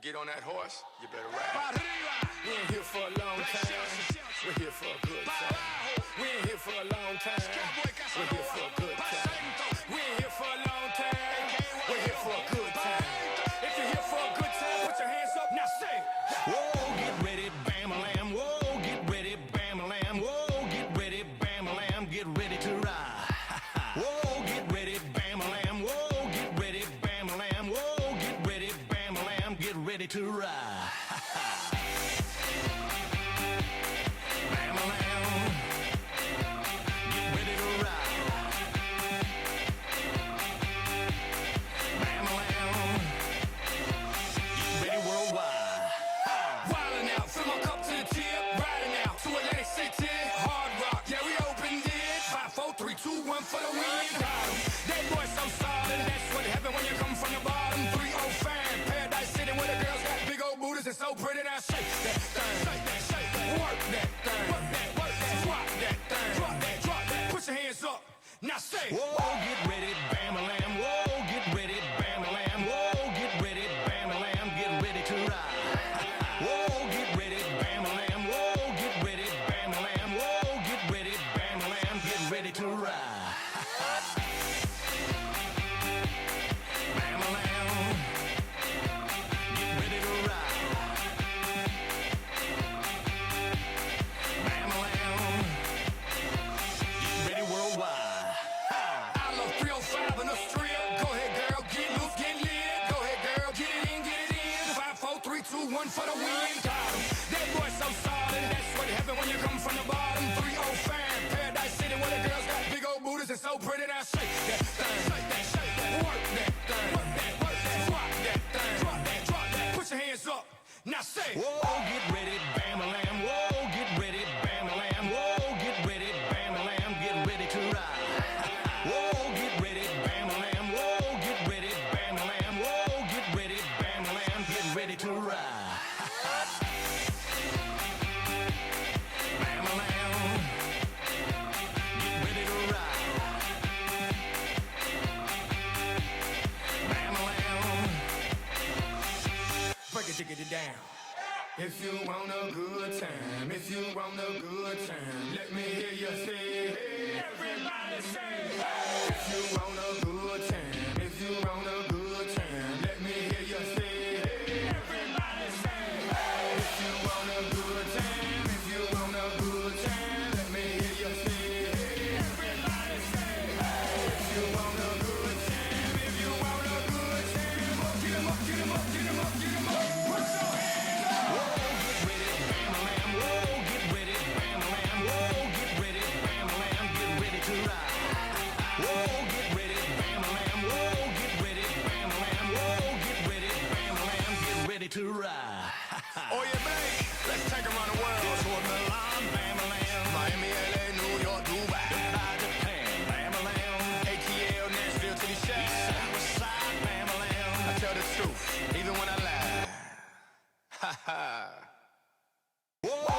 get on that horse, you better ride. We ain't here for a long time. We're here for a good time. We ain't here for a long time. We're here for a good time. We ain't here for a long time. We're here for a good time. If you're here for a good time, put your hands up, now say. Whoa, get ready, bam-a-lam. Whoa, get ready, bam-a-lam. Whoa, get ready, bam-a-lam. Get ready to ride. Whoa, get ready, bam-a-lam. Whoa, get ready, bam-a-lam. Whoa, get ready, bam-a-lam. Get ready to ride. For the win, got 'em. That boy so solid, that's what happened when you come from the bottom. 3-0 fan, Paradise City where the girls got big old booties and so pretty. Now shake that thing, shake that, shake that, work that thing, work that, drop that thing, drop that, drop that. Put your hands up, now say. Whoa, get ready, bam-a-lam. Whoa, get ready, bam-a-lam. Whoa, get ready, bam-a-lam. Get ready to ride. Whoa, get ready, bam-a-lam. Whoa, get ready, bam-a-lam. Whoa, get ready, bam-a-lam. Get ready to ride. One for the win, got 'em. That boy so solid, that's what happened when you come from the bottom. 3-0 fan, Paradise City where the girls got big old booties and so pretty. Now shake that thing, shake that, shake that, work that thing, work that, drop that thing, drop that, drop that. Put your hands up, now say. Whoa, get ready, bam-a-lam. Whoa, get ready, bam-a-lam. Whoa, get ready, bam-a-lam. Get ready to ride. Whoa, get ready, bam-a-lam. Whoa, get ready, bam-a-lam. Whoa, get ready, bam-a-lam. Get ready to ride. Take it down. If you want a good time, if you want a good time, let me hear you say, hey, everybody say, hey. If you want a good time, if you want a good time, let me hear you say, hey, everybody say, hey. If you want a good time, if you want a good time, let me hear you say, hey, everybody say, hey. If you want a good time, if you want a good time, get 'em up, get 'em up, get 'em up, get 'em up. To ride. Oh yeah, Blake, let's take 'em around the world. Detroit, Milan, bam-a-lam. Miami, LA, New York, Dubai, Japan, bam-a-lam. ATL, Nashville to the Shack. East side, west side, bam-a-lam. I tell the truth, even when I lie. Ha ha. Whoa.